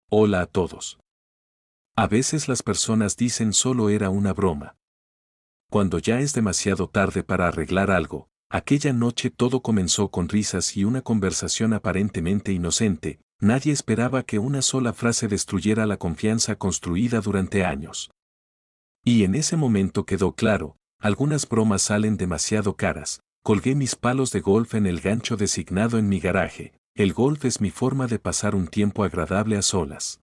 Hola a todos. A veces las personas dicen solo era una broma. Cuando ya es demasiado tarde para arreglar algo, aquella noche todo comenzó con risas y una conversación aparentemente inocente, nadie esperaba que una sola frase destruyera la confianza construida durante años. Y en ese momento quedó claro, algunas bromas salen demasiado caras, colgué mis palos de golf en el gancho designado en mi garaje, el golf es mi forma de pasar un tiempo agradable a solas.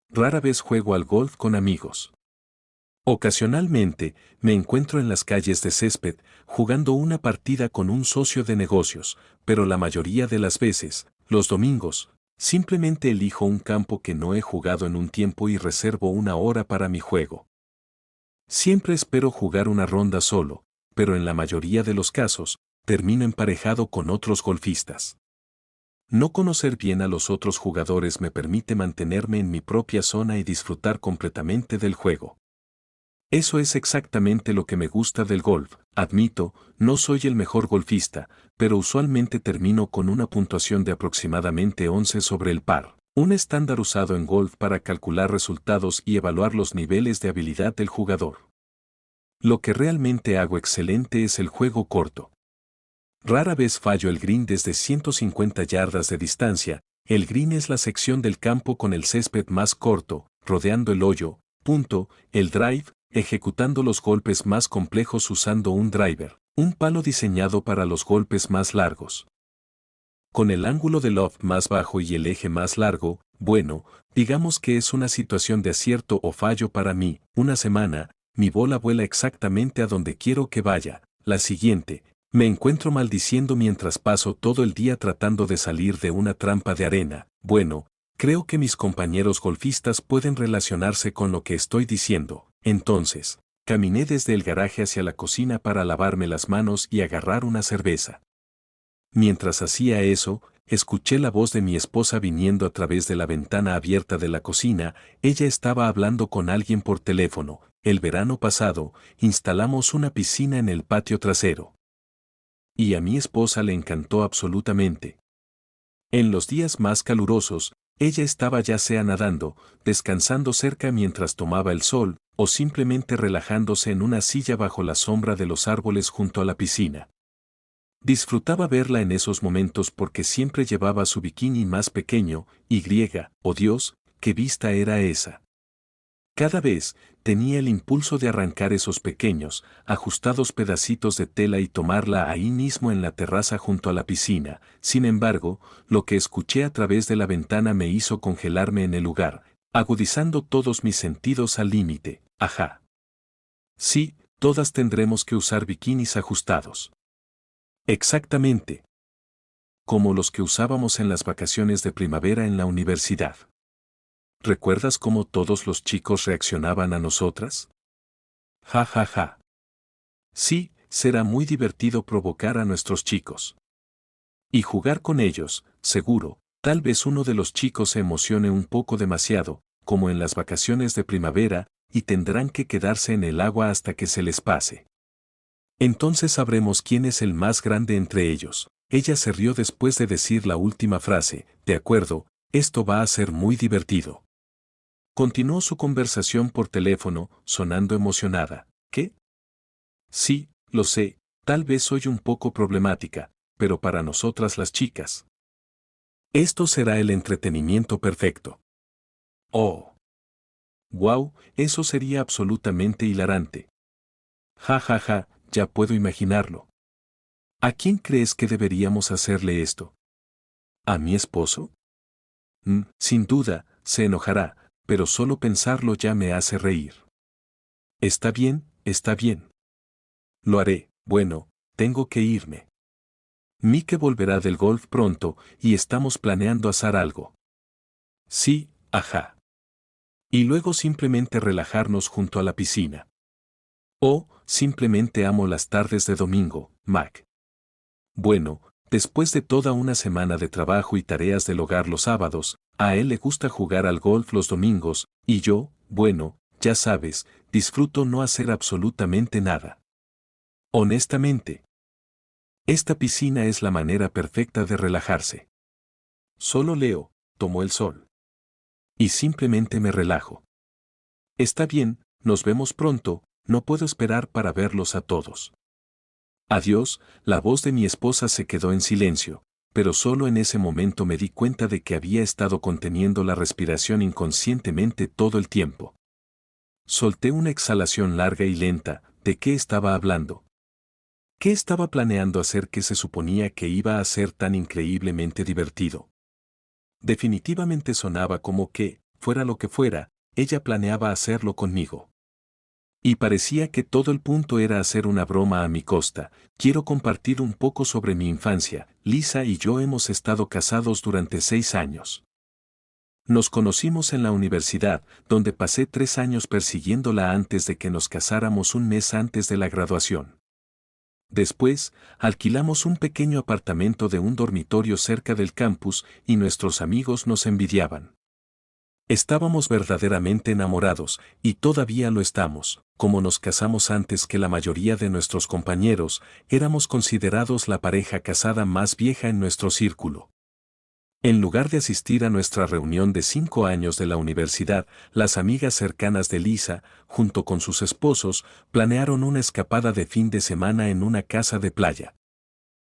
Rara vez juego al golf con amigos. Ocasionalmente, me encuentro en las calles de césped, jugando una partida con un socio de negocios, pero la mayoría de las veces, los domingos, simplemente elijo un campo que no he jugado en un tiempo y reservo una hora para mi juego. Siempre espero jugar una ronda solo, pero en la mayoría de los casos, termino emparejado con otros golfistas. No conocer bien a los otros jugadores me permite mantenerme en mi propia zona y disfrutar completamente del juego. Eso es exactamente lo que me gusta del golf. Admito, no soy el mejor golfista, pero usualmente termino con una puntuación de aproximadamente 11 sobre el par, un estándar usado en golf para calcular resultados y evaluar los niveles de habilidad del jugador. Lo que realmente hago excelente es el juego corto. Rara vez fallo el green desde 150 yardas de distancia. El green es la sección del campo con el césped más corto, rodeando el hoyo, punto, el drive, ejecutando los golpes más complejos usando un driver, un palo diseñado para los golpes más largos. Con el ángulo de loft más bajo y el eje más largo, bueno, digamos que es una situación de acierto o fallo para mí. Una semana, mi bola vuela exactamente a donde quiero que vaya. La siguiente, me encuentro maldiciendo mientras paso todo el día tratando de salir de una trampa de arena. Bueno, creo que mis compañeros golfistas pueden relacionarse con lo que estoy diciendo. Entonces, caminé desde el garaje hacia la cocina para lavarme las manos y agarrar una cerveza. Mientras hacía eso, escuché la voz de mi esposa viniendo a través de la ventana abierta de la cocina. Ella estaba hablando con alguien por teléfono. El verano pasado, instalamos una piscina en el patio trasero. Y a mi esposa le encantó absolutamente. En los días más calurosos, ella estaba ya sea nadando, descansando cerca mientras tomaba el sol, o simplemente relajándose en una silla bajo la sombra de los árboles junto a la piscina. Disfrutaba verla en esos momentos porque siempre llevaba su bikini más pequeño, y, oh Dios, qué vista era esa. Cada vez, tenía el impulso de arrancar esos pequeños, ajustados pedacitos de tela y tomarla ahí mismo en la terraza junto a la piscina. Sin embargo, lo que escuché a través de la ventana me hizo congelarme en el lugar, agudizando todos mis sentidos al límite. Ajá. Sí, todas tendremos que usar bikinis ajustados. Exactamente. Como los que usábamos en las vacaciones de primavera en la universidad. ¿Recuerdas cómo todos los chicos reaccionaban a nosotras? Ja, ja, ja. Sí, será muy divertido provocar a nuestros chicos. Y jugar con ellos, seguro, tal vez uno de los chicos se emocione un poco demasiado, como en las vacaciones de primavera, y tendrán que quedarse en el agua hasta que se les pase. Entonces sabremos quién es el más grande entre ellos. Ella se rió después de decir la última frase. De acuerdo, esto va a ser muy divertido. Continuó su conversación por teléfono, sonando emocionada. ¿Qué? Sí, lo sé, tal vez soy un poco problemática, pero para nosotras las chicas. Esto será el entretenimiento perfecto. Oh. Wow, eso sería absolutamente hilarante. Ja, ja, ja, ya puedo imaginarlo. ¿A quién crees que deberíamos hacerle esto? ¿A mi esposo? Sin duda, se enojará, pero solo pensarlo ya me hace reír. Está bien, está bien. Lo haré. Bueno, tengo que irme. Mike volverá del golf pronto y estamos planeando hacer algo. Sí, ajá. Y luego simplemente relajarnos junto a la piscina. O, simplemente amo las tardes de domingo, Mac. Bueno, después de toda una semana de trabajo y tareas del hogar los sábados, a él le gusta jugar al golf los domingos, y yo, bueno, ya sabes, disfruto no hacer absolutamente nada. Honestamente, esta piscina es la manera perfecta de relajarse. Solo leo, tomó el sol. Y simplemente me relajo. Está bien, nos vemos pronto, no puedo esperar para verlos a todos. Adiós, la voz de mi esposa se quedó en silencio, pero solo en ese momento me di cuenta de que había estado conteniendo la respiración inconscientemente todo el tiempo. Solté una exhalación larga y lenta. ¿De qué estaba hablando? ¿Qué estaba planeando hacer que se suponía que iba a ser tan increíblemente divertido? Definitivamente sonaba como que, fuera lo que fuera, ella planeaba hacerlo conmigo. Y parecía que todo el punto era hacer una broma a mi costa. Quiero compartir un poco sobre mi infancia. Lisa y yo hemos estado casados durante 6 años. Nos conocimos en la universidad, donde pasé 3 años persiguiéndola antes de que nos casáramos un mes antes de la graduación. Después, alquilamos un pequeño apartamento de un dormitorio cerca del campus y nuestros amigos nos envidiaban. Estábamos verdaderamente enamorados, y todavía lo estamos. Como nos casamos antes que la mayoría de nuestros compañeros, éramos considerados la pareja casada más vieja en nuestro círculo. En lugar de asistir a nuestra reunión de 5 años de la universidad, las amigas cercanas de Lisa, junto con sus esposos, planearon una escapada de fin de semana en una casa de playa.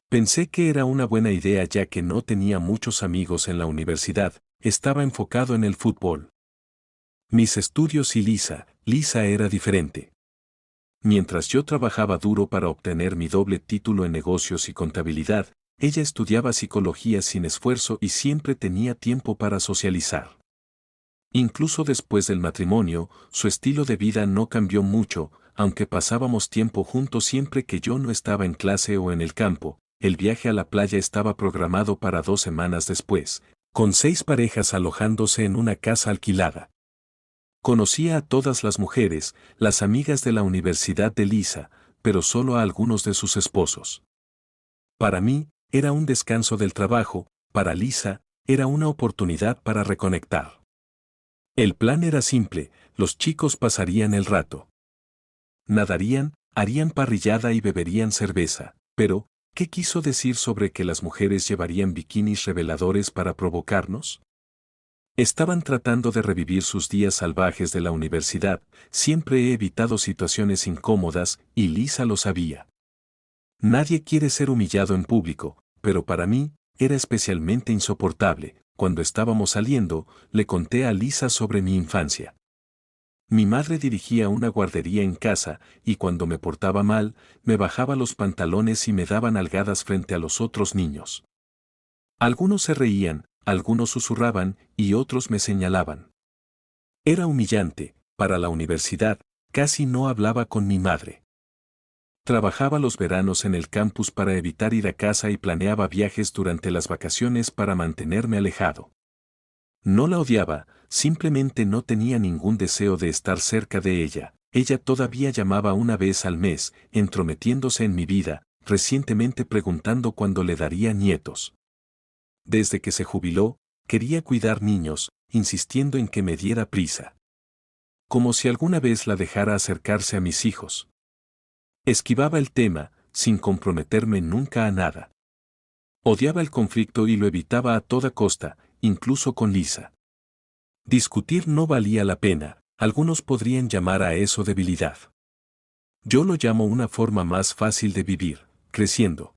Pensé que era una buena idea ya que no tenía muchos amigos en la universidad, estaba enfocado en el fútbol. Mis estudios y Lisa era diferente. Mientras yo trabajaba duro para obtener mi doble título en negocios y contabilidad, ella estudiaba psicología sin esfuerzo y siempre tenía tiempo para socializar. Incluso después del matrimonio, su estilo de vida no cambió mucho, aunque pasábamos tiempo juntos siempre que yo no estaba en clase o en el campo. El viaje a la playa estaba programado para 2 semanas después, con 6 parejas alojándose en una casa alquilada. Conocía a todas las mujeres, las amigas de la universidad de Lisa, pero solo a algunos de sus esposos. Para mí, era un descanso del trabajo, para Lisa, era una oportunidad para reconectar. El plan era simple, los chicos pasarían el rato. Nadarían, harían parrillada y beberían cerveza, pero, ¿qué quiso decir sobre que las mujeres llevarían bikinis reveladores para provocarnos? Estaban tratando de revivir sus días salvajes de la universidad, siempre he evitado situaciones incómodas, y Lisa lo sabía. Nadie quiere ser humillado en público, pero para mí, era especialmente insoportable. Cuando estábamos saliendo, le conté a Lisa sobre mi infancia. Mi madre dirigía una guardería en casa, y cuando me portaba mal, me bajaba los pantalones y me daba nalgadas frente a los otros niños. Algunos se reían, algunos susurraban, y otros me señalaban. Era humillante. Para la universidad, casi no hablaba con mi madre. Trabajaba los veranos en el campus para evitar ir a casa y planeaba viajes durante las vacaciones para mantenerme alejado. No la odiaba, simplemente no tenía ningún deseo de estar cerca de ella. Ella todavía llamaba una vez al mes, entrometiéndose en mi vida, recientemente preguntando cuándo le daría nietos. Desde que se jubiló, quería cuidar niños, insistiendo en que me diera prisa. Como si alguna vez la dejara acercarse a mis hijos. Esquivaba el tema, sin comprometerme nunca a nada. Odiaba el conflicto y lo evitaba a toda costa, incluso con Lisa. Discutir no valía la pena, algunos podrían llamar a eso debilidad. Yo lo llamo una forma más fácil de vivir, creciendo.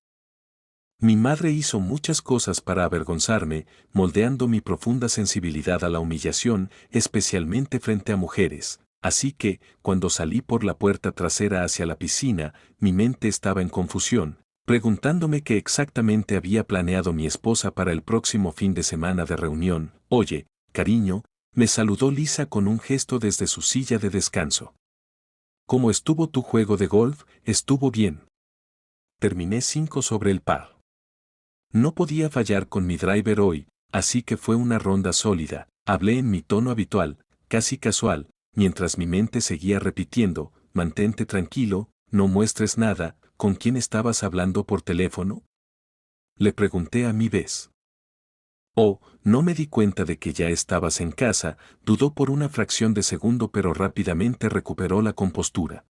Mi madre hizo muchas cosas para avergonzarme, moldeando mi profunda sensibilidad a la humillación, especialmente frente a mujeres. Así que, cuando salí por la puerta trasera hacia la piscina, mi mente estaba en confusión, preguntándome qué exactamente había planeado mi esposa para el próximo fin de semana de reunión. Oye, cariño, me saludó Lisa con un gesto desde su silla de descanso. ¿Cómo estuvo tu juego de golf? Estuvo bien. Terminé 5 sobre el par. No podía fallar con mi driver hoy, así que fue una ronda sólida. Hablé en mi tono habitual, casi casual, mientras mi mente seguía repitiendo, mantente tranquilo, no muestres nada. ¿Con quién estabas hablando por teléfono? Le pregunté a mi vez. Oh, no me di cuenta de que ya estabas en casa, dudó por una fracción de segundo pero rápidamente recuperó la compostura.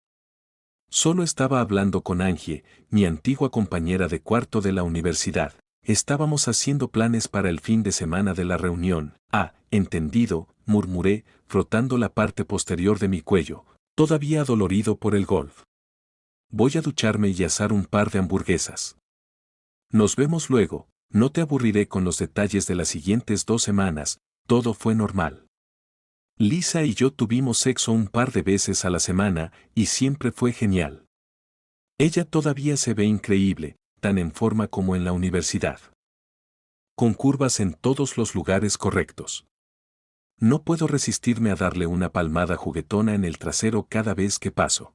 Solo estaba hablando con Angie, mi antigua compañera de cuarto de la universidad. estábamos haciendo planes para el fin de semana de la reunión. Ah, entendido, murmuré, frotando la parte posterior de mi cuello, todavía adolorido por el golf. Voy a ducharme y asar un par de hamburguesas. Nos vemos luego, no te aburriré con los detalles de las siguientes 2 semanas, todo fue normal. Lisa y yo tuvimos sexo un par de veces a la semana y siempre fue genial. Ella todavía se ve increíble, tan en forma como en la universidad. Con curvas en todos los lugares correctos. No puedo resistirme a darle una palmada juguetona en el trasero cada vez que paso.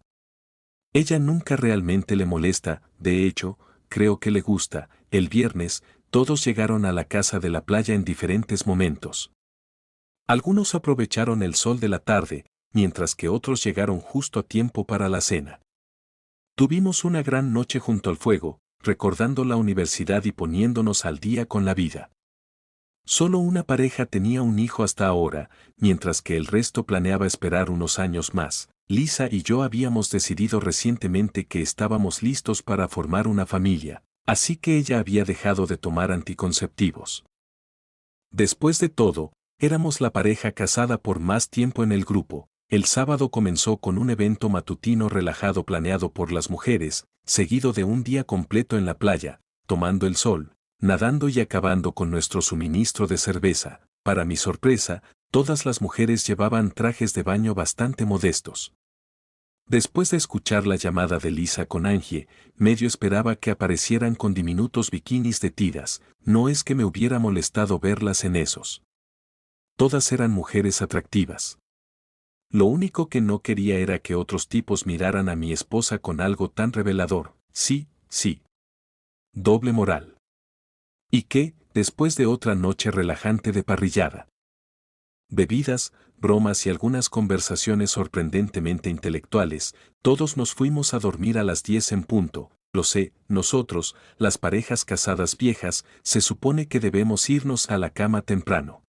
Ella nunca realmente le molesta, de hecho, creo que le gusta. El viernes, todos llegaron a la casa de la playa en diferentes momentos. Algunos aprovecharon el sol de la tarde, mientras que otros llegaron justo a tiempo para la cena. Tuvimos una gran noche junto al fuego, recordando la universidad y poniéndonos al día con la vida. Solo una pareja tenía un hijo hasta ahora, mientras que el resto planeaba esperar unos años más. Lisa y yo habíamos decidido recientemente que estábamos listos para formar una familia, así que ella había dejado de tomar anticonceptivos. Después de todo, éramos la pareja casada por más tiempo en el grupo. El sábado comenzó con un evento matutino relajado planeado por las mujeres, seguido de un día completo en la playa, tomando el sol, nadando y acabando con nuestro suministro de cerveza. Para mi sorpresa, todas las mujeres llevaban trajes de baño bastante modestos. Después de escuchar la llamada de Lisa con Angie, medio esperaba que aparecieran con diminutos bikinis de tiras, no es que me hubiera molestado verlas en esos. Todas eran mujeres atractivas. Lo único que no quería era que otros tipos miraran a mi esposa con algo tan revelador. Sí, sí. Doble moral. ¿Y qué, después de otra noche relajante de parrillada? Bebidas, bromas y algunas conversaciones sorprendentemente intelectuales, todos nos fuimos a dormir a las 10 en punto. Lo sé, nosotros, las parejas casadas viejas, se supone que debemos irnos a la cama temprano.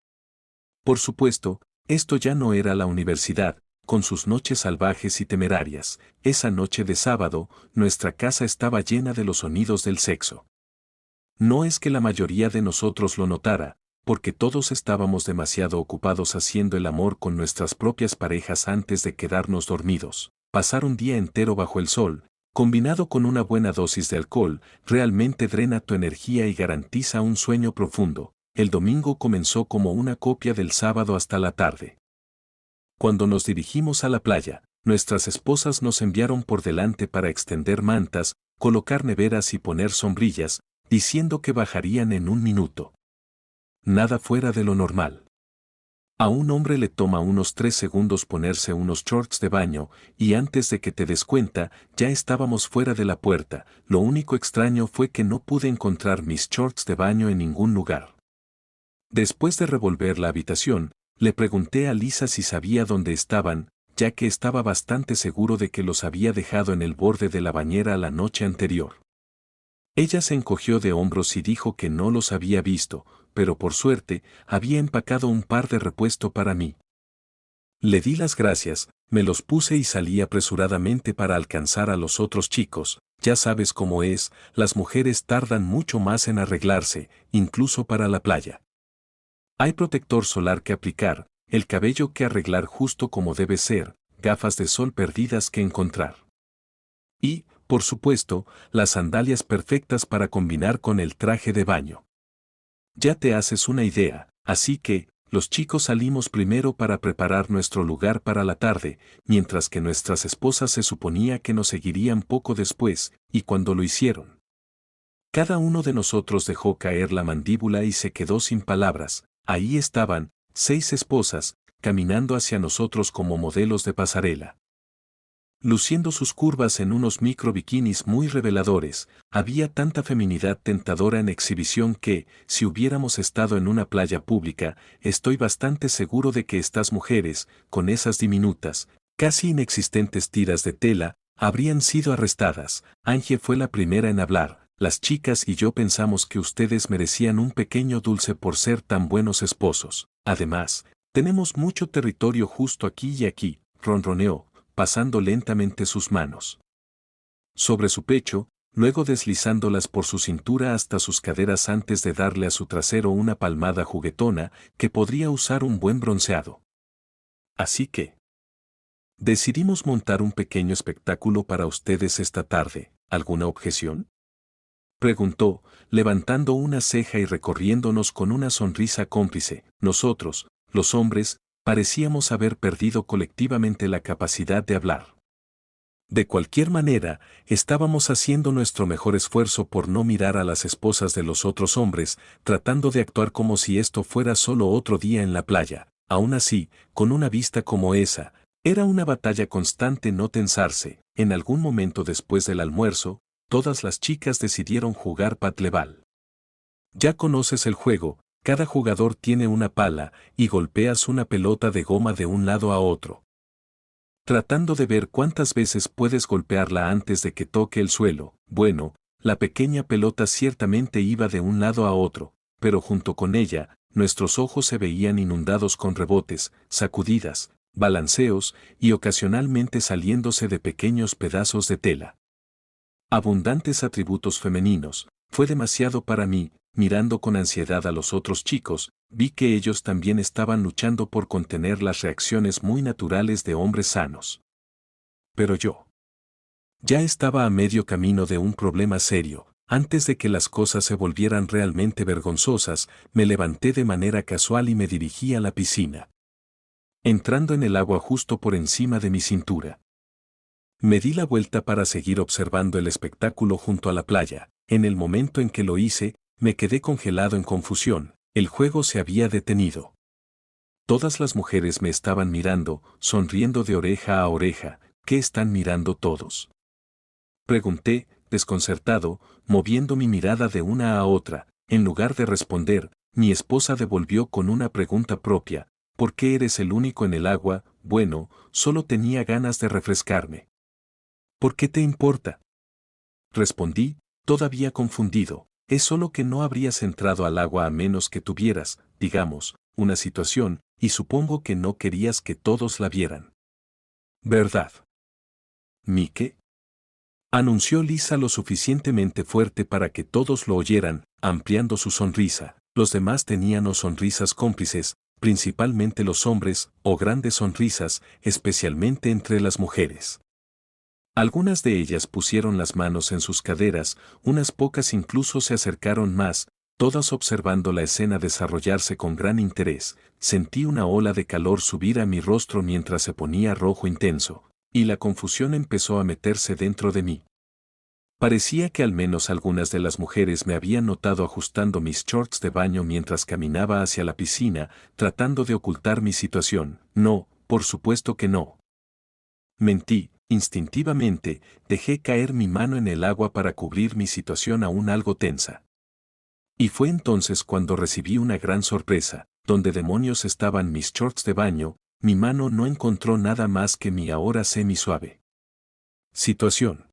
Por supuesto, esto ya no era la universidad, con sus noches salvajes y temerarias. Esa noche de sábado, nuestra casa estaba llena de los sonidos del sexo. No es que la mayoría de nosotros lo notara, porque todos estábamos demasiado ocupados haciendo el amor con nuestras propias parejas antes de quedarnos dormidos. Pasar un día entero bajo el sol, combinado con una buena dosis de alcohol, realmente drena tu energía y garantiza un sueño profundo. El domingo comenzó como una copia del sábado hasta la tarde. Cuando nos dirigimos a la playa, nuestras esposas nos enviaron por delante para extender mantas, colocar neveras y poner sombrillas, diciendo que bajarían en un minuto. Nada fuera de lo normal. A un hombre le toma unos 3 segundos ponerse unos shorts de baño, y antes de que te des cuenta, ya estábamos fuera de la puerta. Lo único extraño fue que no pude encontrar mis shorts de baño en ningún lugar. Después de revolver la habitación, le pregunté a Lisa si sabía dónde estaban, ya que estaba bastante seguro de que los había dejado en el borde de la bañera la noche anterior. Ella se encogió de hombros y dijo que no los había visto, pero por suerte, había empacado un par de repuesto para mí. Le di las gracias, me los puse y salí apresuradamente para alcanzar a los otros chicos. Ya sabes cómo es, las mujeres tardan mucho más en arreglarse, incluso para la playa. Hay protector solar que aplicar, el cabello que arreglar justo como debe ser, gafas de sol perdidas que encontrar. Y, por supuesto, las sandalias perfectas para combinar con el traje de baño. Ya te haces una idea, así que, los chicos salimos primero para preparar nuestro lugar para la tarde, mientras que nuestras esposas se suponía que nos seguirían poco después, y cuando lo hicieron. Cada uno de nosotros dejó caer la mandíbula y se quedó sin palabras. Ahí estaban, 6 esposas, caminando hacia nosotros como modelos de pasarela. Luciendo sus curvas en unos micro bikinis muy reveladores, había tanta feminidad tentadora en exhibición que, si hubiéramos estado en una playa pública, estoy bastante seguro de que estas mujeres, con esas diminutas, casi inexistentes tiras de tela, habrían sido arrestadas. Angie fue la primera en hablar. Las chicas y yo pensamos que ustedes merecían un pequeño dulce por ser tan buenos esposos. Además, tenemos mucho territorio justo aquí y aquí, ronroneó, pasando lentamente sus manos sobre su pecho, luego deslizándolas por su cintura hasta sus caderas antes de darle a su trasero una palmada juguetona que podría usar un buen bronceado. Así que decidimos montar un pequeño espectáculo para ustedes esta tarde. ¿Alguna objeción?, preguntó, levantando una ceja y recorriéndonos con una sonrisa cómplice. Nosotros, los hombres, parecíamos haber perdido colectivamente la capacidad de hablar. De cualquier manera, estábamos haciendo nuestro mejor esfuerzo por no mirar a las esposas de los otros hombres, tratando de actuar como si esto fuera solo otro día en la playa. Aún así, con una vista como esa, era una batalla constante no tensarse. En algún momento después del almuerzo, todas las chicas decidieron jugar patleball. Ya conoces el juego, cada jugador tiene una pala y golpeas una pelota de goma de un lado a otro, tratando de ver cuántas veces puedes golpearla antes de que toque el suelo. Bueno, la pequeña pelota ciertamente iba de un lado a otro, pero junto con ella, nuestros ojos se veían inundados con rebotes, sacudidas, balanceos y ocasionalmente saliéndose de pequeños pedazos de tela. Abundantes atributos femeninos. Fue demasiado para mí. Mirando con ansiedad a los otros chicos, vi que ellos también estaban luchando por contener las reacciones muy naturales de hombres sanos. Pero yo ya estaba a medio camino de un problema serio. Antes de que las cosas se volvieran realmente vergonzosas, me levanté de manera casual y me dirigí a la piscina, entrando en el agua justo por encima de mi cintura. Me di la vuelta para seguir observando el espectáculo junto a la playa. En el momento en que lo hice, me quedé congelado en confusión. El juego se había detenido. Todas las mujeres me estaban mirando, sonriendo de oreja a oreja. ¿Qué están mirando todos?, pregunté, desconcertado, moviendo mi mirada de una a otra. En lugar de responder, mi esposa devolvió con una pregunta propia. ¿Por qué eres el único en el agua? Bueno, solo tenía ganas de refrescarme. ¿Por qué te importa?, respondí, todavía confundido. Es solo que no habrías entrado al agua a menos que tuvieras, digamos, una situación, y supongo que no querías que todos la vieran. ¿Verdad, Mike?, anunció Lisa lo suficientemente fuerte para que todos lo oyeran, ampliando su sonrisa. Los demás tenían o sonrisas cómplices, principalmente los hombres, o grandes sonrisas, especialmente entre las mujeres. Algunas de ellas pusieron las manos en sus caderas, unas pocas incluso se acercaron más, todas observando la escena desarrollarse con gran interés. Sentí una ola de calor subir a mi rostro mientras se ponía rojo intenso, y la confusión empezó a meterse dentro de mí. Parecía que al menos algunas de las mujeres me habían notado ajustando mis shorts de baño mientras caminaba hacia la piscina, tratando de ocultar mi situación. No, por supuesto que no. Mentí. Instintivamente, dejé caer mi mano en el agua para cubrir mi situación aún algo tensa. Y fue entonces cuando recibí una gran sorpresa. Donde demonios estaban mis shorts de baño, mi mano no encontró nada más que mi ahora semi-suave situación.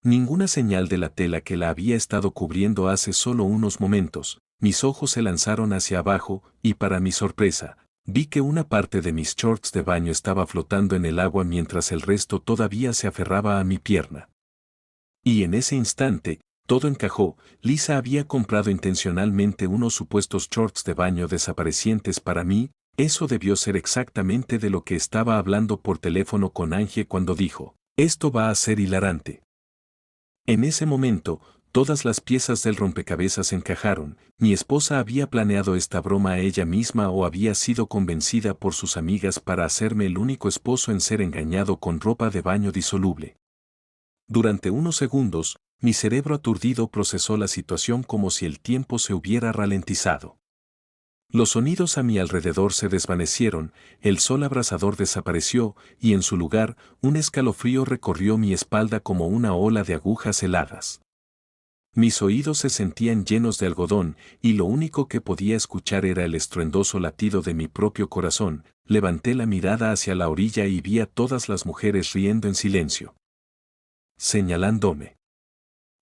Ninguna señal de la tela que la había estado cubriendo hace solo unos momentos. Mis ojos se lanzaron hacia abajo, y para mi sorpresa, vi que una parte de mis shorts de baño estaba flotando en el agua mientras el resto todavía se aferraba a mi pierna. Y en ese instante, todo encajó. Lisa había comprado intencionalmente unos supuestos shorts de baño desaparecientes para mí. Eso debió ser exactamente de lo que estaba hablando por teléfono con Angie cuando dijo, «Esto va a ser hilarante». En ese momento, todas las piezas del rompecabezas encajaron. Mi esposa había planeado esta broma a ella misma o había sido convencida por sus amigas para hacerme el único esposo en ser engañado con ropa de baño disoluble. Durante unos segundos, mi cerebro aturdido procesó la situación como si el tiempo se hubiera ralentizado. Los sonidos a mi alrededor se desvanecieron, el sol abrasador desapareció, y en su lugar, un escalofrío recorrió mi espalda como una ola de agujas heladas. Mis oídos se sentían llenos de algodón, y lo único que podía escuchar era el estruendoso latido de mi propio corazón. Levanté la mirada hacia la orilla y vi a todas las mujeres riendo en silencio, señalándome.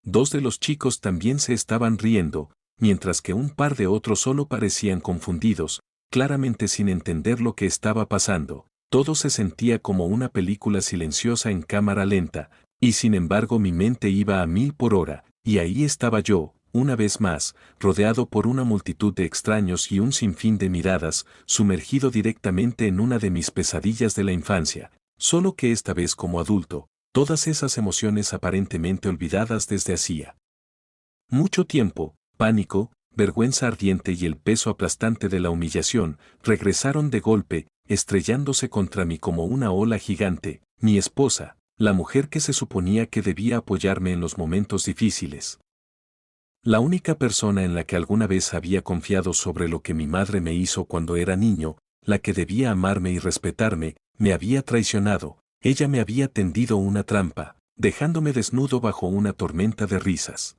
Dos de los chicos también se estaban riendo, mientras que un par de otros solo parecían confundidos, claramente sin entender lo que estaba pasando. Todo se sentía como una película silenciosa en cámara lenta. Y sin embargo mi mente iba a 1000 por hora, y ahí estaba yo, una vez más, rodeado por una multitud de extraños y un sinfín de miradas, sumergido directamente en una de mis pesadillas de la infancia, solo que esta vez como adulto, todas esas emociones aparentemente olvidadas desde hacía mucho tiempo, pánico, vergüenza ardiente y el peso aplastante de la humillación, regresaron de golpe, estrellándose contra mí como una ola gigante, mi esposa, la mujer que se suponía que debía apoyarme en los momentos difíciles. La única persona en la que alguna vez había confiado sobre lo que mi madre me hizo cuando era niño, la que debía amarme y respetarme, me había traicionado, ella me había tendido una trampa, dejándome desnudo bajo una tormenta de risas.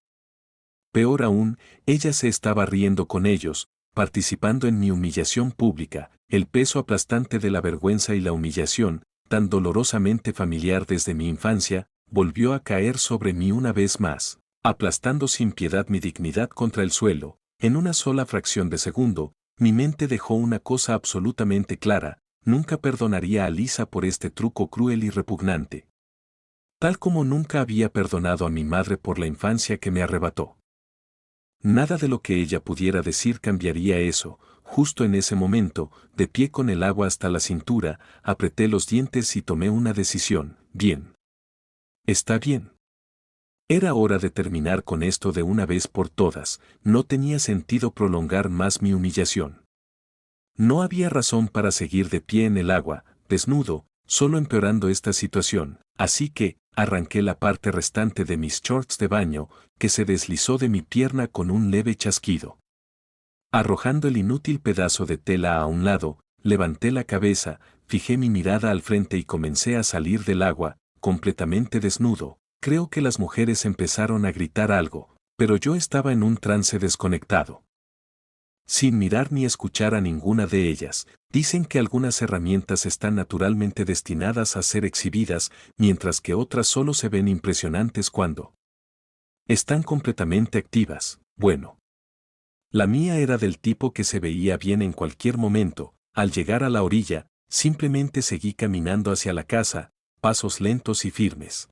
Peor aún, ella se estaba riendo con ellos, participando en mi humillación pública, el peso aplastante de la vergüenza y la humillación, tan dolorosamente familiar desde mi infancia, volvió a caer sobre mí una vez más, aplastando sin piedad mi dignidad contra el suelo. En una sola fracción de segundo, mi mente dejó una cosa absolutamente clara: nunca perdonaría a Lisa por este truco cruel y repugnante. Tal como nunca había perdonado a mi madre por la infancia que me arrebató. Nada de lo que ella pudiera decir cambiaría eso. Justo en ese momento, de pie con el agua hasta la cintura, apreté los dientes y tomé una decisión. Bien. Está bien. Era hora de terminar con esto de una vez por todas. No tenía sentido prolongar más mi humillación. No había razón para seguir de pie en el agua, desnudo, solo empeorando esta situación, así que arranqué la parte restante de mis shorts de baño, que se deslizó de mi pierna con un leve chasquido. Arrojando el inútil pedazo de tela a un lado, levanté la cabeza, fijé mi mirada al frente y comencé a salir del agua, completamente desnudo. Creo que las mujeres empezaron a gritar algo, pero yo estaba en un trance desconectado. Sin mirar ni escuchar a ninguna de ellas. Dicen que algunas herramientas están naturalmente destinadas a ser exhibidas, mientras que otras solo se ven impresionantes cuando están completamente activas. Bueno, la mía era del tipo que se veía bien en cualquier momento. Al llegar a la orilla, simplemente seguí caminando hacia la casa, pasos lentos y firmes.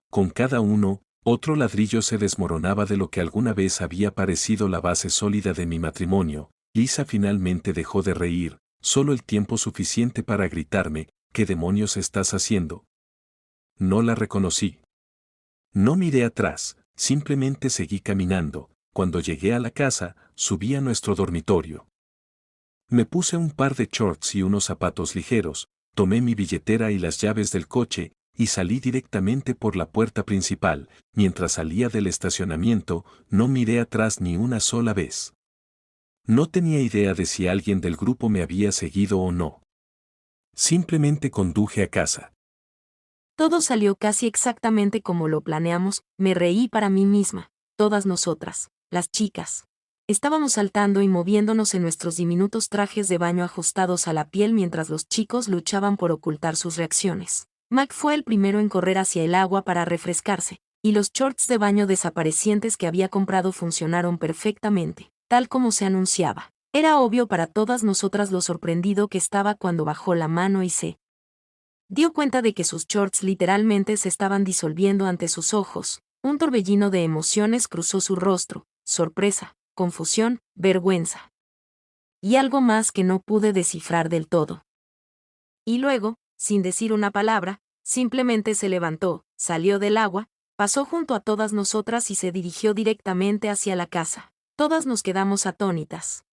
Con cada uno, otro ladrillo se desmoronaba de lo que alguna vez había parecido la base sólida de mi matrimonio. Lisa finalmente dejó de reír, solo el tiempo suficiente para gritarme: ¿qué demonios estás haciendo? No la reconocí. No miré atrás, simplemente seguí caminando. Cuando llegué a la casa, subí a nuestro dormitorio. Me puse un par de shorts y unos zapatos ligeros, tomé mi billetera y las llaves del coche, y salí directamente por la puerta principal. Mientras salía del estacionamiento, no miré atrás ni una sola vez. No tenía idea de si alguien del grupo me había seguido o no. Simplemente conduje a casa. Todo salió casi exactamente como lo planeamos. Me reí para mí misma. Todas nosotras, las chicas, estábamos saltando y moviéndonos en nuestros diminutos trajes de baño ajustados a la piel mientras los chicos luchaban por ocultar sus reacciones. Mac fue el primero en correr hacia el agua para refrescarse, y los shorts de baño desaparecientes que había comprado funcionaron perfectamente, tal como se anunciaba. Era obvio para todas nosotras lo sorprendido que estaba cuando bajó la mano y se dio cuenta de que sus shorts literalmente se estaban disolviendo ante sus ojos. Un torbellino de emociones cruzó su rostro: sorpresa, confusión, vergüenza. Y algo más que no pude descifrar del todo. Y luego, sin decir una palabra, simplemente se levantó, salió del agua, pasó junto a todas nosotras y se dirigió directamente hacia la casa. Todas nos quedamos atónitas.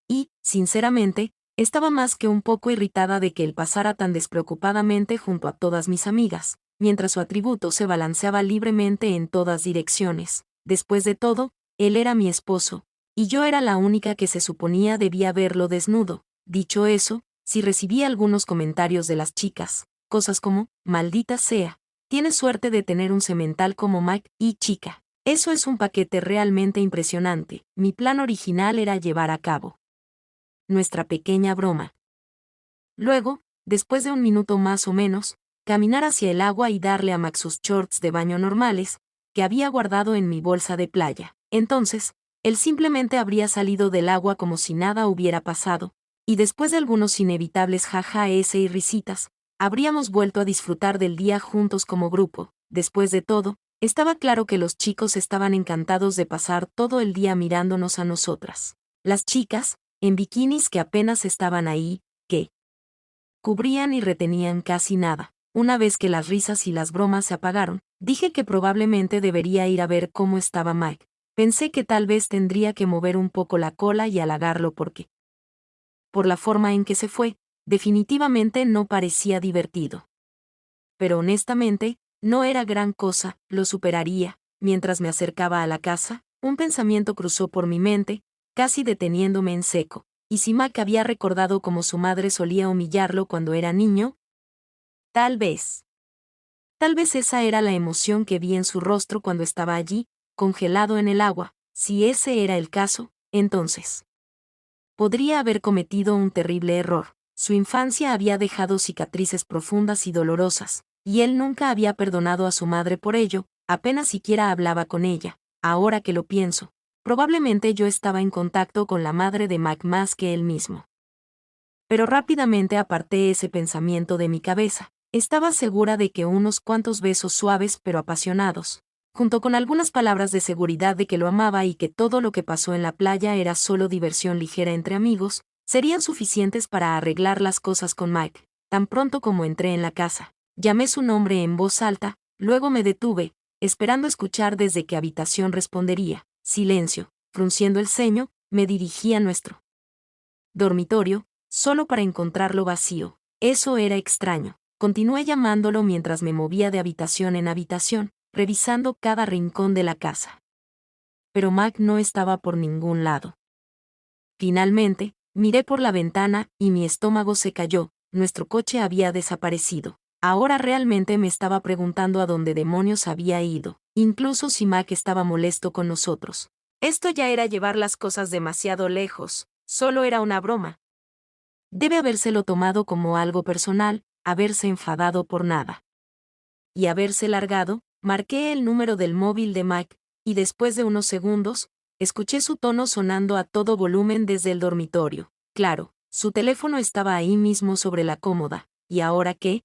Y, sinceramente, estaba más que un poco irritada de que él pasara tan despreocupadamente junto a todas mis amigas, mientras su atributo se balanceaba libremente en todas direcciones. Después de todo, él era mi esposo, y yo era la única que se suponía debía verlo desnudo. Dicho eso, si recibía algunos comentarios de las chicas, cosas como: maldita sea, tienes suerte de tener un semental como Mike, y chica, eso es un paquete realmente impresionante. Mi plan original era llevar a cabo nuestra pequeña broma. Luego, después de un minuto más o menos, caminar hacia el agua y darle a Max sus shorts de baño normales, que había guardado en mi bolsa de playa. Entonces, él simplemente habría salido del agua como si nada hubiera pasado, y después de algunos inevitables jajaes y risitas, Habríamos vuelto a disfrutar del día juntos como grupo. Después de todo, estaba claro que los chicos estaban encantados de pasar todo el día mirándonos a nosotras. Las chicas, en bikinis que apenas estaban ahí, que cubrían y retenían casi nada. Una vez que las risas y las bromas se apagaron, dije que probablemente debería ir a ver cómo estaba Mike. Pensé que tal vez tendría que mover un poco la cola y halagarlo porque, por la forma en que se fue, definitivamente no parecía divertido. Pero honestamente, no era gran cosa, lo superaría. Mientras me acercaba a la casa, un pensamiento cruzó por mi mente, casi deteniéndome en seco. ¿Y si Mac había recordado cómo su madre solía humillarlo cuando era niño? Tal vez. Tal vez esa era la emoción que vi en su rostro cuando estaba allí, congelado en el agua. Si ese era el caso, entonces podría haber cometido un terrible error. Su infancia había dejado cicatrices profundas y dolorosas, y él nunca había perdonado a su madre por ello, apenas siquiera hablaba con ella. Ahora que lo pienso, probablemente yo estaba en contacto con la madre de Mac más que él mismo. Pero rápidamente aparté ese pensamiento de mi cabeza. Estaba segura de que unos cuantos besos suaves pero apasionados, junto con algunas palabras de seguridad de que lo amaba y que todo lo que pasó en la playa era solo diversión ligera entre amigos, serían suficientes para arreglar las cosas con Mike. Tan pronto como entré en la casa, llamé su nombre en voz alta, luego me detuve, esperando escuchar desde qué habitación respondería. Silencio. Frunciendo el ceño, me dirigí a nuestro dormitorio, solo para encontrarlo vacío. Eso era extraño. Continué llamándolo mientras me movía de habitación en habitación, revisando cada rincón de la casa. Pero Mac no estaba por ningún lado. Finalmente, miré por la ventana y mi estómago se cayó. Nuestro coche había desaparecido. Ahora realmente me estaba preguntando a dónde demonios había ido, incluso si Mac estaba molesto con nosotros. Esto ya era llevar las cosas demasiado lejos, solo era una broma. Debe habérselo tomado como algo personal, haberse enfadado por nada. Y haberse largado. Marqué el número del móvil de Mike, y después de unos segundos, escuché su tono sonando a todo volumen desde el dormitorio. Claro, su teléfono estaba ahí mismo sobre la cómoda. ¿Y ahora qué?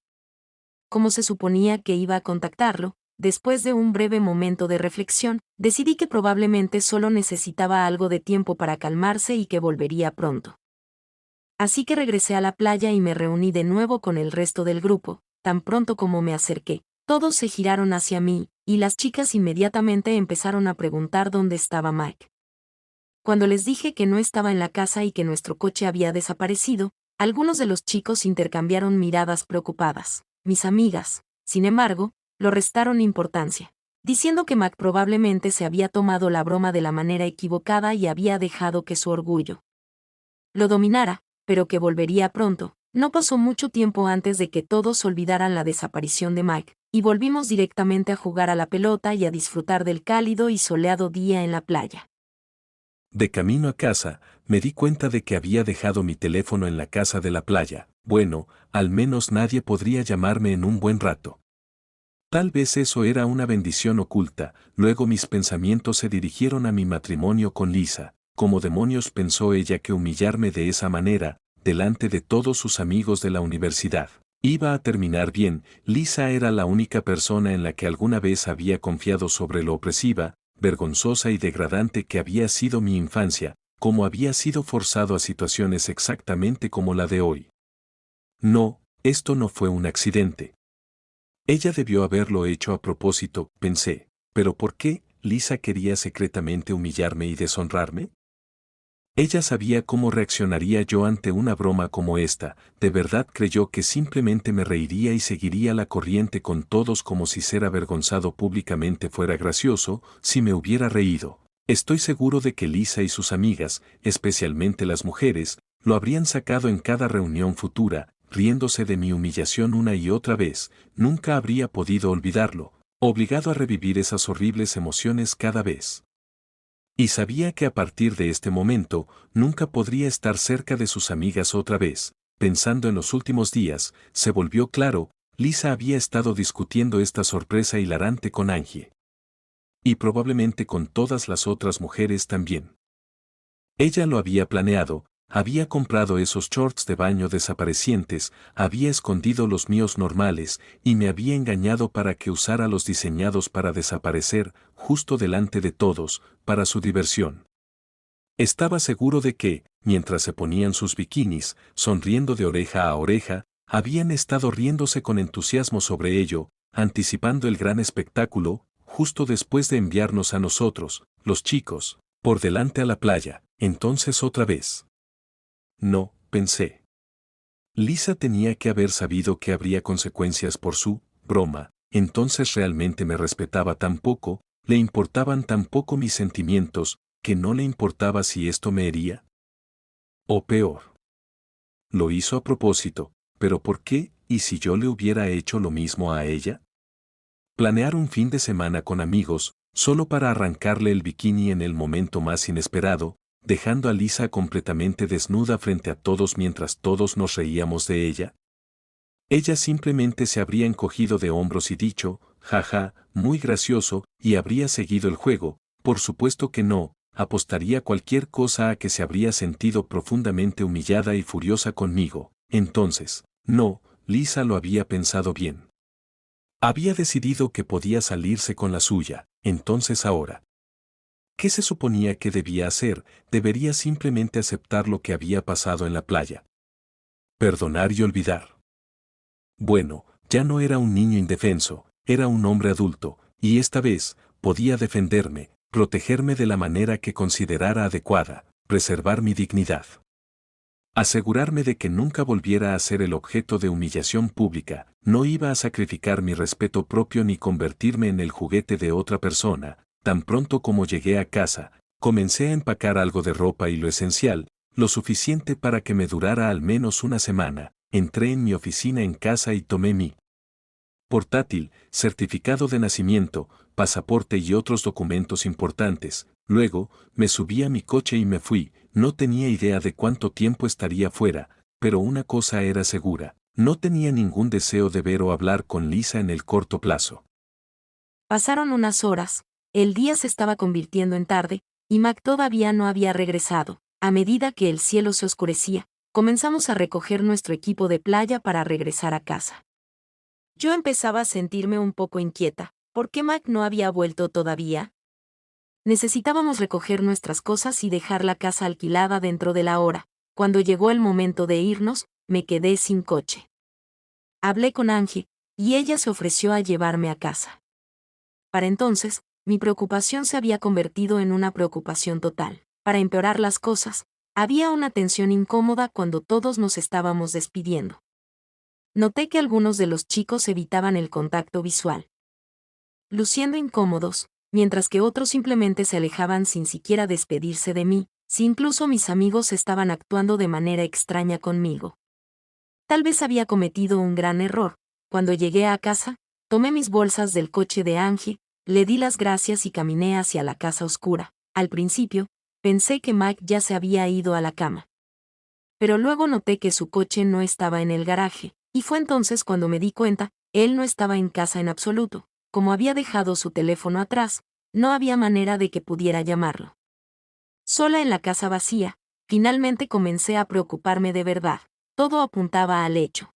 Como se suponía que iba a contactarlo, después de un breve momento de reflexión, decidí que probablemente solo necesitaba algo de tiempo para calmarse y que volvería pronto. Así que regresé a la playa y me reuní de nuevo con el resto del grupo. Tan pronto como me acerqué, todos se giraron hacia mí, y las chicas inmediatamente empezaron a preguntar dónde estaba Mike. Cuando les dije que no estaba en la casa y que nuestro coche había desaparecido, algunos de los chicos intercambiaron miradas preocupadas. Mis amigas, sin embargo, lo restaron importancia, diciendo que Mac probablemente se había tomado la broma de la manera equivocada y había dejado que su orgullo lo dominara, pero que volvería pronto. No pasó mucho tiempo antes de que todos olvidaran la desaparición de Mike, y volvimos directamente a jugar a la pelota y a disfrutar del cálido y soleado día en la playa. De camino a casa, me di cuenta de que había dejado mi teléfono en la casa de la playa. Bueno, al menos nadie podría llamarme en un buen rato. Tal vez eso era una bendición oculta. Luego mis pensamientos se dirigieron a mi matrimonio con Lisa. ¿Cómo demonios pensó ella que humillarme de esa manera, delante de todos sus amigos de la universidad, iba a terminar bien? Lisa era la única persona en la que alguna vez había confiado sobre lo opresiva, vergonzosa y degradante que había sido mi infancia, como había sido forzado a situaciones exactamente como la de hoy. No, esto no fue un accidente. Ella debió haberlo hecho a propósito, pensé. ¿Pero por qué Lisa quería secretamente humillarme y deshonrarme? Ella sabía cómo reaccionaría yo ante una broma como esta. De verdad creyó que simplemente me reiría y seguiría la corriente con todos como si ser avergonzado públicamente fuera gracioso. Si me hubiera reído, estoy seguro de que Lisa y sus amigas, especialmente las mujeres, lo habrían sacado en cada reunión futura, riéndose de mi humillación una y otra vez. Nunca habría podido olvidarlo, obligado a revivir esas horribles emociones cada vez. Y sabía que a partir de este momento, nunca podría estar cerca de sus amigas otra vez. Pensando en los últimos días, se volvió claro, Lisa había estado discutiendo esta sorpresa hilarante con Angie. Y probablemente con todas las otras mujeres también. Ella lo había planeado, había comprado esos shorts de baño desaparecientes, había escondido los míos normales y me había engañado para que usara los diseñados para desaparecer, justo delante de todos, para su diversión. Estaba seguro de que, mientras se ponían sus bikinis, sonriendo de oreja a oreja, habían estado riéndose con entusiasmo sobre ello, anticipando el gran espectáculo, justo después de enviarnos a nosotros, los chicos, por delante a la playa. Entonces otra vez. No, pensé. Lisa tenía que haber sabido que habría consecuencias por su broma, entonces realmente me respetaba tan poco, le importaban tan poco mis sentimientos, que no le importaba si esto me hería. O peor. Lo hizo a propósito, pero ¿por qué? ¿Y si yo le hubiera hecho lo mismo a ella? Planear un fin de semana con amigos, solo para arrancarle el bikini en el momento más inesperado, dejando a Lisa completamente desnuda frente a todos mientras todos nos reíamos de ella. Ella simplemente se habría encogido de hombros y dicho, jaja, muy gracioso, y habría seguido el juego. Por supuesto que no, apostaría cualquier cosa a que se habría sentido profundamente humillada y furiosa conmigo. Entonces, no, Lisa lo había pensado bien. Había decidido que podía salirse con la suya, entonces ahora. ¿Qué se suponía que debía hacer? Debería simplemente aceptar lo que había pasado en la playa. Perdonar y olvidar. Bueno, ya no era un niño indefenso, era un hombre adulto, y esta vez, podía defenderme, protegerme de la manera que considerara adecuada, preservar mi dignidad. Asegurarme de que nunca volviera a ser el objeto de humillación pública, no iba a sacrificar mi respeto propio ni convertirme en el juguete de otra persona. Tan pronto como llegué a casa, comencé a empacar algo de ropa y lo esencial, lo suficiente para que me durara al menos una semana. Entré en mi oficina en casa y tomé mi portátil, certificado de nacimiento, pasaporte y otros documentos importantes. Luego, me subí a mi coche y me fui. No tenía idea de cuánto tiempo estaría fuera, pero una cosa era segura, no tenía ningún deseo de ver o hablar con Lisa en el corto plazo. Pasaron unas horas, el día se estaba convirtiendo en tarde, y Mac todavía no había regresado. A medida que el cielo se oscurecía, comenzamos a recoger nuestro equipo de playa para regresar a casa. Yo empezaba a sentirme un poco inquieta. ¿Por qué Mac no había vuelto todavía? Necesitábamos recoger nuestras cosas y dejar la casa alquilada dentro de la hora. Cuando llegó el momento de irnos, me quedé sin coche. Hablé con Angie, y ella se ofreció a llevarme a casa. Para entonces, mi preocupación se había convertido en una preocupación total. Para empeorar las cosas, había una tensión incómoda cuando todos nos estábamos despidiendo. Noté que algunos de los chicos evitaban el contacto visual, luciendo incómodos, mientras que otros simplemente se alejaban sin siquiera despedirse de mí, si incluso mis amigos estaban actuando de manera extraña conmigo. Tal vez había cometido un gran error. Cuando llegué a casa, tomé mis bolsas del coche de Angie, le di las gracias y caminé hacia la casa oscura. Al principio, pensé que Mike ya se había ido a la cama. Pero luego noté que su coche no estaba en el garaje, y fue entonces cuando me di cuenta, él no estaba en casa en absoluto. Como había dejado su teléfono atrás, no había manera de que pudiera llamarlo. Sola en la casa vacía, finalmente comencé a preocuparme de verdad. Todo apuntaba al hecho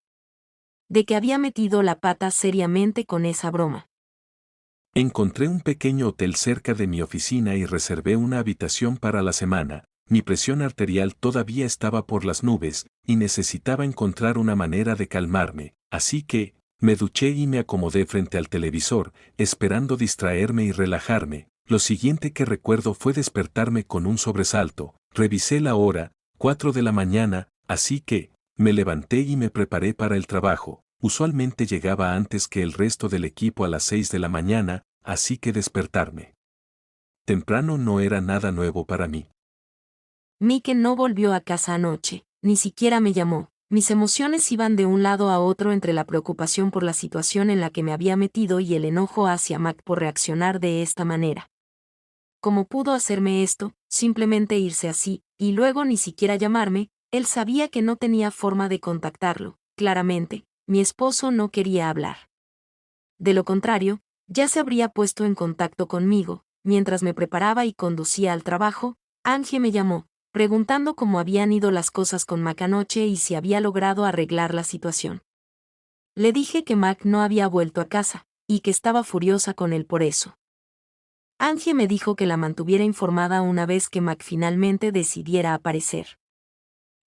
de que había metido la pata seriamente con esa broma. Encontré un pequeño hotel cerca de mi oficina y reservé una habitación para la semana. Mi presión arterial todavía estaba por las nubes, y necesitaba encontrar una manera de calmarme, así que, me duché y me acomodé frente al televisor, esperando distraerme y relajarme. Lo siguiente que recuerdo fue despertarme con un sobresalto. Revisé la hora, 4 de la mañana, así que, me levanté y me preparé para el trabajo. Usualmente llegaba antes que el resto del equipo a las 6 de la mañana, así que despertarme temprano no era nada nuevo para mí. Mike no volvió a casa anoche, ni siquiera me llamó. Mis emociones iban de un lado a otro entre la preocupación por la situación en la que me había metido y el enojo hacia Mac por reaccionar de esta manera. ¿Cómo pudo hacerme esto? Simplemente irse así, y luego ni siquiera llamarme. Él sabía que no tenía forma de contactarlo. Claramente, mi esposo no quería hablar. De lo contrario, ya se habría puesto en contacto conmigo. Mientras me preparaba y conducía al trabajo, Angie me llamó, preguntando cómo habían ido las cosas con Mac anoche y si había logrado arreglar la situación. Le dije que Mac no había vuelto a casa, y que estaba furiosa con él por eso. Angie me dijo que la mantuviera informada una vez que Mac finalmente decidiera aparecer.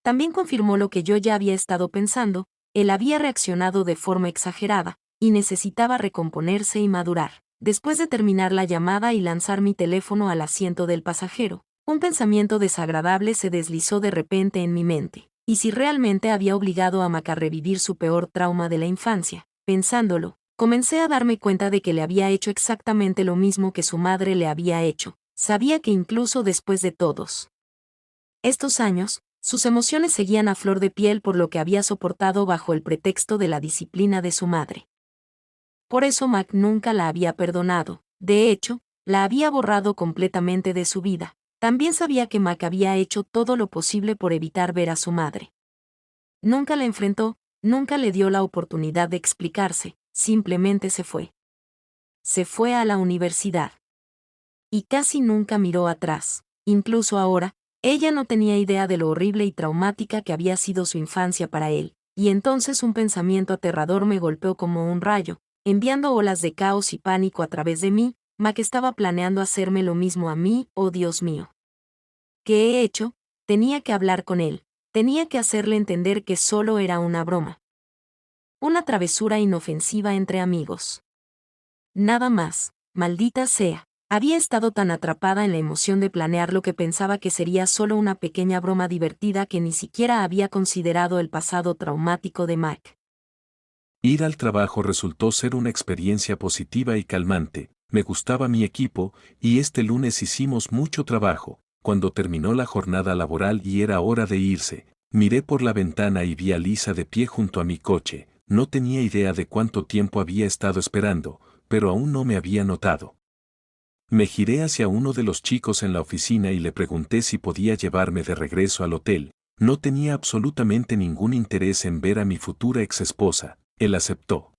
También confirmó lo que yo ya había estado pensando: él había reaccionado de forma exagerada, y necesitaba recomponerse y madurar. Después de terminar la llamada y lanzar mi teléfono al asiento del pasajero, un pensamiento desagradable se deslizó de repente en mi mente. ¿Y si realmente había obligado a Mac a revivir su peor trauma de la infancia? Pensándolo, comencé a darme cuenta de que le había hecho exactamente lo mismo que su madre le había hecho. Sabía que incluso después de todos estos años, sus emociones seguían a flor de piel por lo que había soportado bajo el pretexto de la disciplina de su madre. Por eso Mac nunca la había perdonado. De hecho, la había borrado completamente de su vida. También sabía que Mac había hecho todo lo posible por evitar ver a su madre. Nunca la enfrentó, nunca le dio la oportunidad de explicarse, simplemente se fue. Se fue a la universidad. Y casi nunca miró atrás. Incluso ahora, ella no tenía idea de lo horrible y traumática que había sido su infancia para él, y entonces un pensamiento aterrador me golpeó como un rayo, enviando olas de caos y pánico a través de mí. Mac estaba planeando hacerme lo mismo a mí. Oh Dios mío. ¿Qué he hecho? Tenía que hablar con él, tenía que hacerle entender que solo era una broma. Una travesura inofensiva entre amigos. Nada más, maldita sea. Había estado tan atrapada en la emoción de planearlo que pensaba que sería solo una pequeña broma divertida que ni siquiera había considerado el pasado traumático de Mac. Ir al trabajo resultó ser una experiencia positiva y calmante. Me gustaba mi equipo, y este lunes hicimos mucho trabajo. Cuando terminó la jornada laboral y era hora de irse, miré por la ventana y vi a Lisa de pie junto a mi coche. No tenía idea de cuánto tiempo había estado esperando, pero aún no me había notado. Me giré hacia uno de los chicos en la oficina y le pregunté si podía llevarme de regreso al hotel. No tenía absolutamente ningún interés en ver a mi futura exesposa. Él aceptó.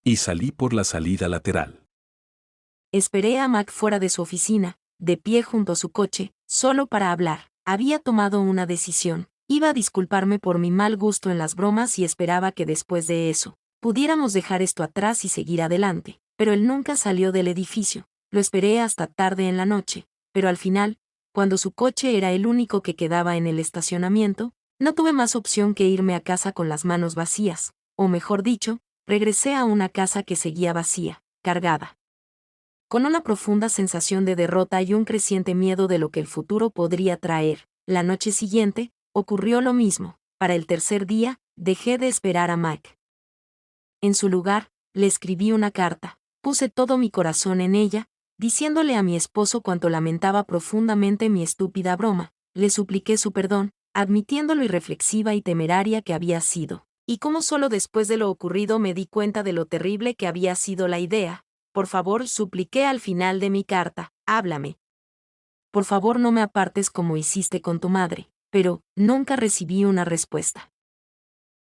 Y salí por la salida lateral. Esperé a Mac fuera de su oficina, de pie junto a su coche, solo para hablar. Había tomado una decisión. Iba a disculparme por mi mal gusto en las bromas y esperaba que después de eso, pudiéramos dejar esto atrás y seguir adelante. Pero él nunca salió del edificio. Lo esperé hasta tarde en la noche, pero al final, cuando su coche era el único que quedaba en el estacionamiento, no tuve más opción que irme a casa con las manos vacías, o mejor dicho, regresé a una casa que seguía vacía, cargada. Con una profunda sensación de derrota y un creciente miedo de lo que el futuro podría traer. La noche siguiente, ocurrió lo mismo. Para el tercer día, dejé de esperar a Mac. En su lugar, le escribí una carta. Puse todo mi corazón en ella, diciéndole a mi esposo cuánto lamentaba profundamente mi estúpida broma. Le supliqué su perdón, admitiendo lo irreflexiva y temeraria que había sido. Y cómo solo después de lo ocurrido me di cuenta de lo terrible que había sido la idea. Por favor, supliqué al final de mi carta, háblame. Por favor, no me apartes como hiciste con tu madre. Pero nunca recibí una respuesta.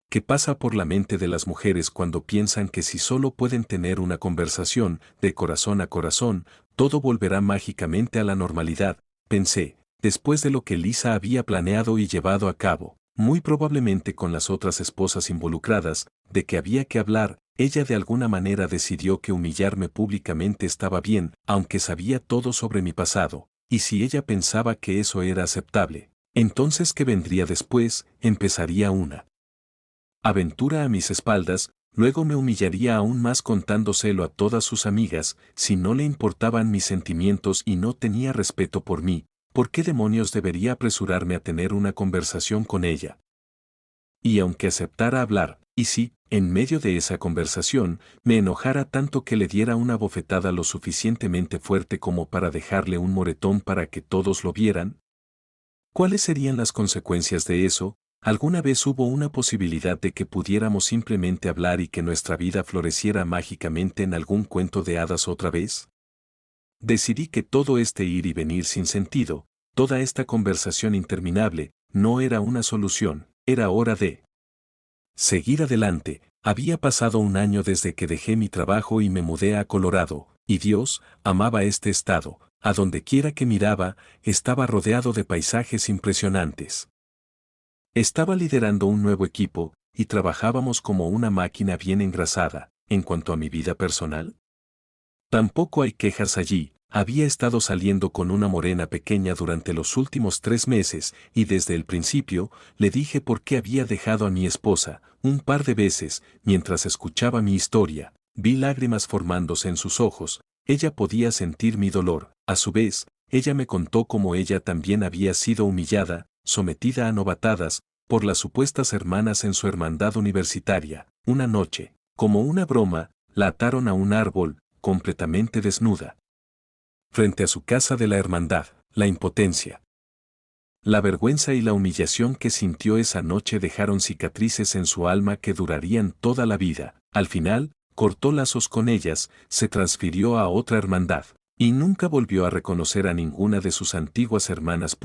¿Qué pasa por la mente de las mujeres cuando piensan que si solo pueden tener una conversación, de corazón a corazón, todo volverá mágicamente a la normalidad? Pensé, después de lo que Lisa había planeado y llevado a cabo, muy probablemente con las otras esposas involucradas, de que había que hablar, ella de alguna manera decidió que humillarme públicamente estaba bien, aunque sabía todo sobre mi pasado, y si ella pensaba que eso era aceptable, entonces ¿qué vendría después? Empezaría una aventura a mis espaldas, luego me humillaría aún más contándoselo a todas sus amigas. Si no le importaban mis sentimientos y no tenía respeto por mí, ¿por qué demonios debería apresurarme a tener una conversación con ella? Y aunque aceptara hablar, y si, en medio de esa conversación, me enojara tanto que le diera una bofetada lo suficientemente fuerte como para dejarle un moretón para que todos lo vieran, ¿cuáles serían las consecuencias de eso? ¿Alguna vez hubo una posibilidad de que pudiéramos simplemente hablar y que nuestra vida floreciera mágicamente en algún cuento de hadas otra vez? Decidí que todo este ir y venir sin sentido, toda esta conversación interminable, no era una solución. Era hora de seguir adelante. Había pasado un año desde que dejé mi trabajo y me mudé a Colorado, y Dios amaba este estado. A donde quiera que miraba, estaba rodeado de paisajes impresionantes. Estaba liderando un nuevo equipo, y trabajábamos como una máquina bien engrasada. En cuanto a mi vida personal, tampoco hay quejas allí. Había estado saliendo con una morena pequeña durante los últimos 3 meses, y desde el principio le dije por qué había dejado a mi esposa. Un par de veces, mientras escuchaba mi historia, vi lágrimas formándose en sus ojos. Ella podía sentir mi dolor. A su vez, ella me contó cómo ella también había sido humillada, sometida a novatadas, por las supuestas hermanas en su hermandad universitaria. Una noche, como una broma, la ataron a un árbol, completamente desnuda. Frente a su casa de la hermandad, la impotencia, la vergüenza y la humillación que sintió esa noche dejaron cicatrices en su alma que durarían toda la vida. Al final, cortó lazos con ellas, se transfirió a otra hermandad, y nunca volvió a reconocer a ninguna de sus antiguas hermanas.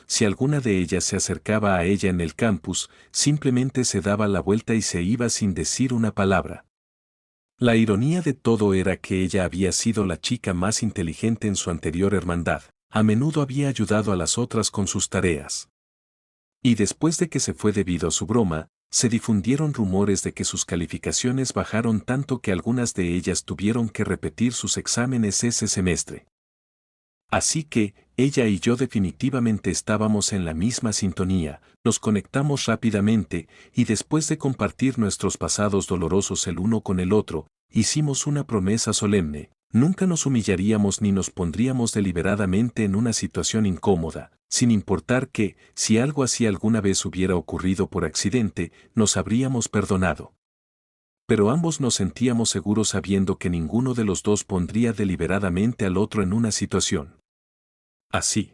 Si alguna de ellas se acercaba a ella en el campus, simplemente se daba la vuelta y se iba sin decir una palabra. La ironía de todo era que ella había sido la chica más inteligente en su anterior hermandad, a menudo había ayudado a las otras con sus tareas. Y después de que se fue debido a su broma, se difundieron rumores de que sus calificaciones bajaron tanto que algunas de ellas tuvieron que repetir sus exámenes ese semestre. Así que, ella y yo definitivamente estábamos en la misma sintonía, nos conectamos rápidamente, y después de compartir nuestros pasados dolorosos el uno con el otro, hicimos una promesa solemne: nunca nos humillaríamos ni nos pondríamos deliberadamente en una situación incómoda, sin importar que, si algo así alguna vez hubiera ocurrido por accidente, nos habríamos perdonado. Pero ambos nos sentíamos seguros sabiendo que ninguno de los dos pondría deliberadamente al otro en una situación así.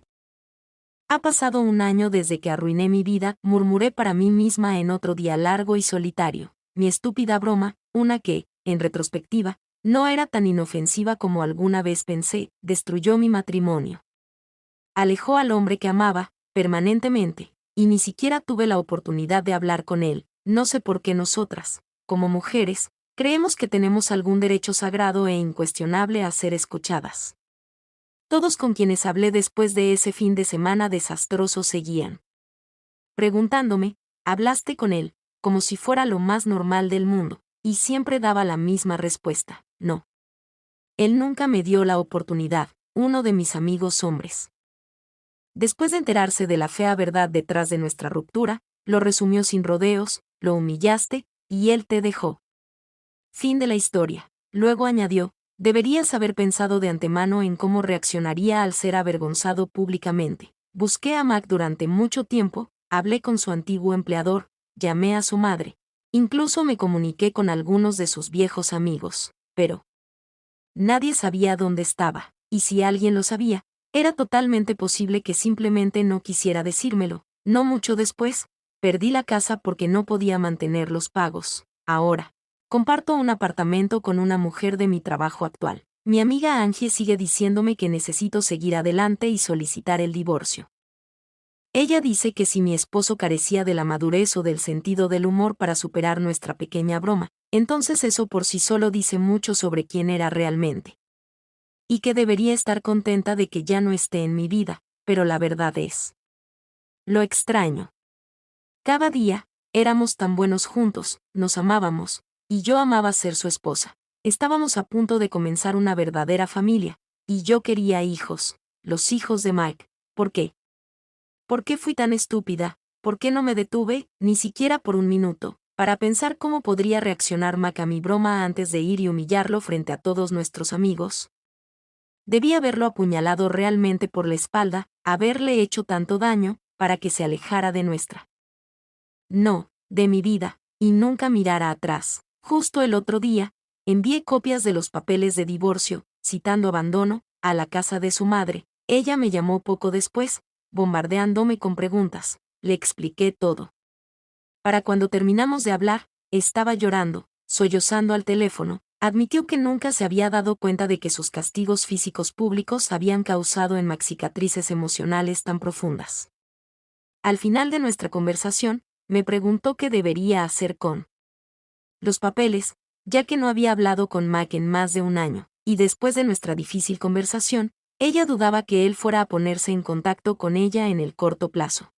Ha pasado un año desde que arruiné mi vida, murmuré para mí misma en otro día largo y solitario. Mi estúpida broma, una que, en retrospectiva, no era tan inofensiva como alguna vez pensé, destruyó mi matrimonio. Alejó al hombre que amaba, permanentemente, y ni siquiera tuve la oportunidad de hablar con él. No sé por qué nosotras, como mujeres, creemos que tenemos algún derecho sagrado e incuestionable a ser escuchadas. Todos con quienes hablé después de ese fin de semana desastroso seguían preguntándome: ¿hablaste con él?, como si fuera lo más normal del mundo, y siempre daba la misma respuesta: no. Él nunca me dio la oportunidad, uno de mis amigos hombres. Después de enterarse de la fea verdad detrás de nuestra ruptura, lo resumió sin rodeos: lo humillaste, y él te dejó. Fin de la historia. Luego añadió: deberías haber pensado de antemano en cómo reaccionaría al ser avergonzado públicamente. Busqué a Mac durante mucho tiempo, hablé con su antiguo empleador, llamé a su madre, incluso me comuniqué con algunos de sus viejos amigos, pero nadie sabía dónde estaba, y si alguien lo sabía, era totalmente posible que simplemente no quisiera decírmelo. No mucho después, perdí la casa porque no podía mantener los pagos. Ahora comparto un apartamento con una mujer de mi trabajo actual. Mi amiga Angie sigue diciéndome que necesito seguir adelante y solicitar el divorcio. Ella dice que si mi esposo carecía de la madurez o del sentido del humor para superar nuestra pequeña broma, entonces eso por sí solo dice mucho sobre quién era realmente. Y que debería estar contenta de que ya no esté en mi vida, pero la verdad es: lo extraño. Cada día, éramos tan buenos juntos, nos amábamos, y yo amaba ser su esposa. Estábamos a punto de comenzar una verdadera familia, y yo quería hijos, los hijos de Mike. ¿Por qué? ¿Por qué fui tan estúpida? ¿Por qué no me detuve, ni siquiera por un minuto, para pensar cómo podría reaccionar Mike a mi broma antes de ir y humillarlo frente a todos nuestros amigos? Debí haberlo apuñalado realmente por la espalda, haberle hecho tanto daño, para que se alejara de nuestra. No, de mi vida, y nunca mirara atrás. Justo el otro día, envié copias de los papeles de divorcio, citando abandono, a la casa de su madre. Ella me llamó poco después, bombardeándome con preguntas. Le expliqué todo. Para cuando terminamos de hablar, estaba llorando, sollozando al teléfono. Admitió que nunca se había dado cuenta de que sus castigos físicos públicos habían causado en Max cicatrices emocionales tan profundas. Al final de nuestra conversación, me preguntó qué debería hacer con los papeles, ya que no había hablado con Mac en más de un año, y después de nuestra difícil conversación, Ella dudaba que él fuera a ponerse en contacto con ella en el corto plazo.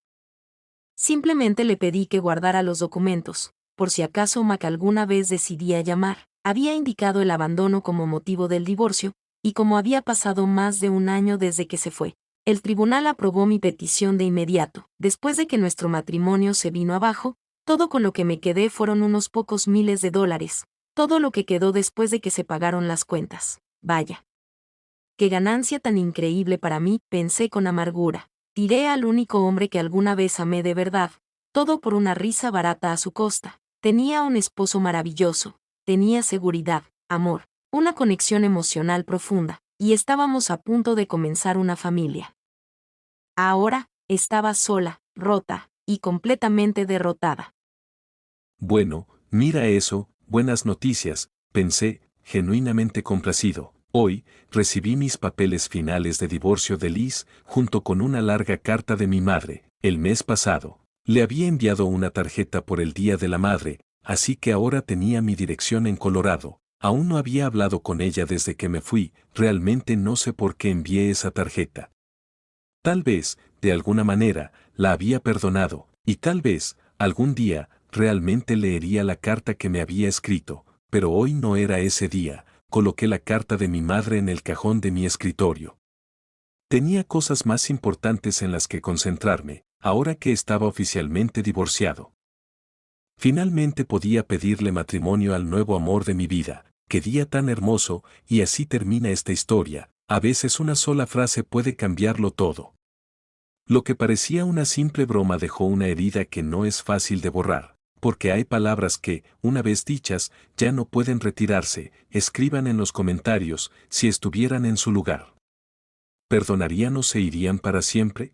Simplemente le pedí que guardara los documentos, por si acaso Mac alguna vez decidía llamar. Había indicado el abandono como motivo del divorcio, y como había pasado más de un año desde que se fue, el tribunal aprobó mi petición de inmediato. Después de que nuestro matrimonio se vino abajo, todo con lo que me quedé fueron unos pocos miles de dólares, todo lo que quedó después de que se pagaron las cuentas. Vaya. Qué ganancia tan increíble para mí, pensé con amargura. Tiré al único hombre que alguna vez amé de verdad, todo por una risa barata a su costa. Tenía un esposo maravilloso, tenía seguridad, amor, una conexión emocional profunda, y estábamos a punto de comenzar una familia. Ahora, estaba sola, rota, y completamente derrotada. Bueno, mira eso, buenas noticias, pensé, genuinamente complacido. Hoy, recibí mis papeles finales de divorcio de Liz, junto con una larga carta de mi madre. El mes pasado, le había enviado una tarjeta por el Día de la Madre, así que ahora tenía mi dirección en Colorado. Aún no había hablado con ella desde que me fui, realmente no sé por qué envié esa tarjeta. Tal vez, de alguna manera, la había perdonado, y tal vez, algún día, realmente leería la carta que me había escrito, pero hoy no era ese día. Coloqué la carta de mi madre en el cajón de mi escritorio. Tenía cosas más importantes en las que concentrarme, ahora que estaba oficialmente divorciado. Finalmente podía pedirle matrimonio al nuevo amor de mi vida. Qué día tan hermoso, y así termina esta historia. A veces una sola frase puede cambiarlo todo. Lo que parecía una simple broma dejó una herida que no es fácil de borrar. Porque hay palabras que, una vez dichas, ya no pueden retirarse. Escriban en los comentarios si estuvieran en su lugar. ¿Perdonarían o se irían para siempre?